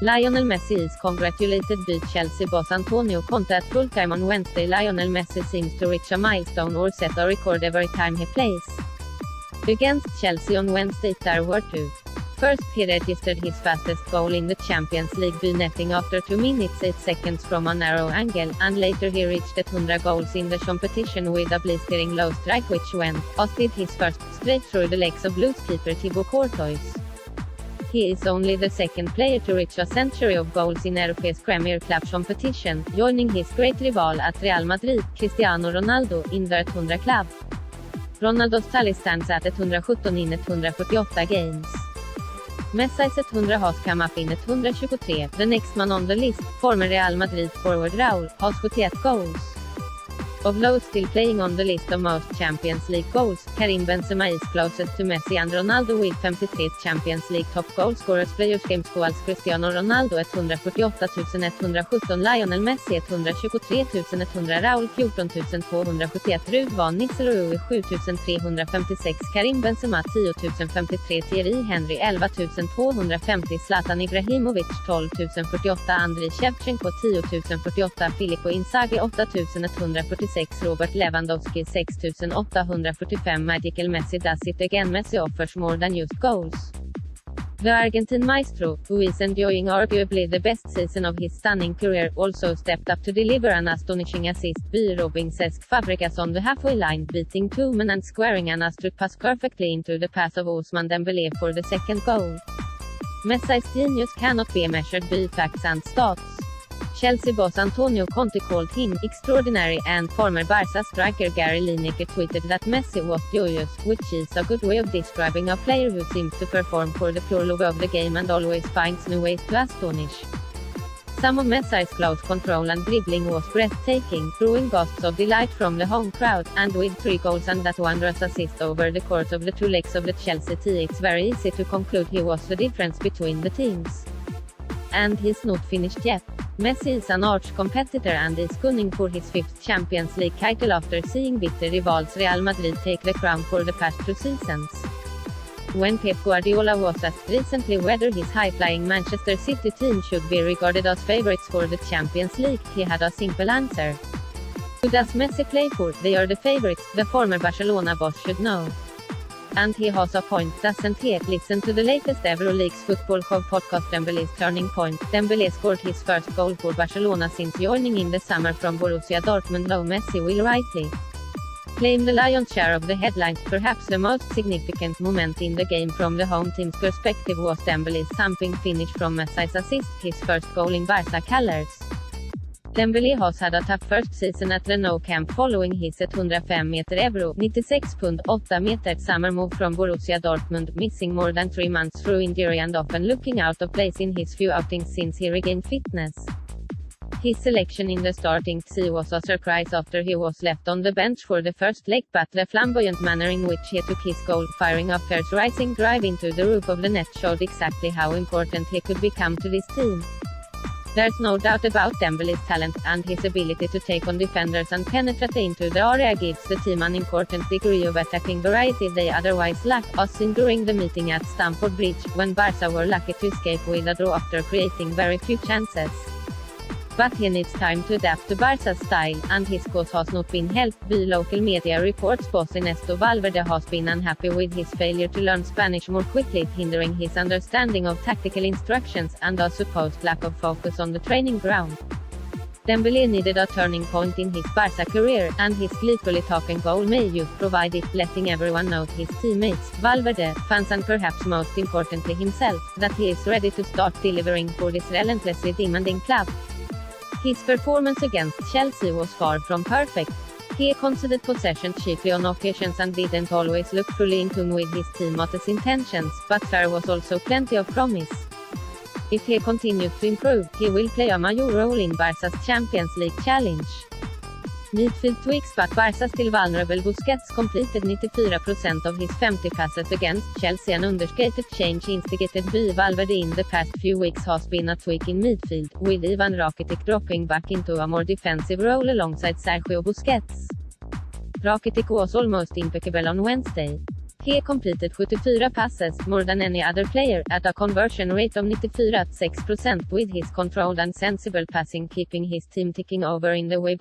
Lionel Messi is congratulated beat Chelsea boss Antonio Conte at full time on Wednesday. Lionel Messi seems to reach a milestone or set a record every time he plays. Against Chelsea on Wednesday there were two. First, he registered his fastest goal in the Champions League by netting after 2 minutes 8 seconds from a narrow angle, and later he reached 100 goals in the competition with a blistering low strike which went, as did his first, straight through the legs of Blues keeper Thibaut Court. He is only the second player to reach a century of goals in Europe's Premier Club competition, joining his great rival at Real Madrid, Cristiano Ronaldo, in the 100 club. Ronaldos tally stands at 117 in 148 games. Messi's 100 has come up in 123. The next man on the list, former Real Madrid forward Raul, has 48 goals. Of those still playing on the list of most Champions League goals, Karim Benzema is closest to Messi and Ronaldo with 53 Champions League top goal scorers players games goals. Cristiano Ronaldo 148.117, Lionel Messi 123.100, Raul 14.271, Ruud van Nistelrooy 7.356, Karim Benzema 10.053, Thierry Henry 11.250, Zlatan Ibrahimovic 12.048, Andriy Shevchenko 10.048, Filippo Inzaghi 8.146, Robert Lewandowski 6.845. Magical Messi does it again. Messi offers more than just goals. The Argentine maestro, who is enjoying arguably the best season of his stunning career, also stepped up to deliver an astonishing assist by robbing Cesc Fabregas on the halfway line, beating two men and squaring an astute pass perfectly into the path of Ousmane Dembélé for the second goal. Messi's genius cannot be measured by facts and stats. Chelsea boss Antonio Conte called him extraordinary, and former Barca striker Gary Lineker tweeted that Messi was joyous, which is a good way of describing a player who seems to perform for the pure love of the game and always finds new ways to astonish. Some of Messi's close control and dribbling was breathtaking, drawing gusts of delight from the home crowd, and with 3 goals and that wondrous assist over the course of the 2 legs of the Chelsea team, it's very easy to conclude he was the difference between the teams. And he's not finished yet. Messi is an arch competitor and is gunning for his 5th Champions League title after seeing bitter rivals Real Madrid take the crown for the past 2 seasons. When Pep Guardiola was asked recently whether his high-flying Manchester City team should be regarded as favourites for the Champions League, he had a simple answer. Who does Messi play for? They are the favourites, the former Barcelona boss should know. And he has a point, doesn't he? Listen to the latest Euroleague's football show podcast Dembélé's Turning Point. Dembélé scored his first goal for Barcelona since joining in the summer from Borussia Dortmund. Though Messi will rightly claim the lion's share of the headlines, perhaps the most significant moment in the game from the home team's perspective was Dembélé's thumping finish from Messi's assist, his first goal in Barca colours. Dembélé has had a tough first season at the Nou Camp following his 105 euro 96.8 summer move from Borussia Dortmund, missing more than 3 months through injury and often looking out of place in his few outings since he regained fitness. His selection in the starting team was a surprise after he was left on the bench for the first leg, but the flamboyant manner in which he took his goal, firing a first rising drive into the roof of the net, showed exactly how important he could become to this team. There's no doubt about Dembélé's talent, and his ability to take on defenders and penetrate into the area gives the team an important degree of attacking variety they otherwise lack, as seen during the meeting at Stamford Bridge, when Barca were lucky to escape with a draw after creating very few chances. But he needs time to adapt to Barca's style, and his cause has not been helped by local media reports. Boss Ernesto Valverde has been unhappy with his failure to learn Spanish more quickly, hindering his understanding of tactical instructions, and a supposed lack of focus on the training ground. Dembélé needed a turning point in his Barca career, and his gleefully talking goal may just provide it, letting everyone know, his teammates, Valverde, fans and perhaps most importantly himself, that he is ready to start delivering for this relentlessly demanding club. His performance against Chelsea was far from perfect. He conceded possession chiefly on occasions and didn't always look fully in tune with his teammates' intentions, but there was also plenty of promise. If he continues to improve, he will play a major role in Barca's Champions League challenge. Midfield tweaks, but Barca still vulnerable. Busquets completed 94% of his 50 passes against Chelsea. An understated change instigated by Valverde in the past few weeks has been a tweak in midfield, with Ivan Rakitic dropping back into a more defensive role alongside Sergio Busquets. Rakitic was almost impeccable on Wednesday. He completed 74 passes, more than any other player, at a conversion rate of 94.6%, with his controlled and sensible passing keeping his team ticking over in the way.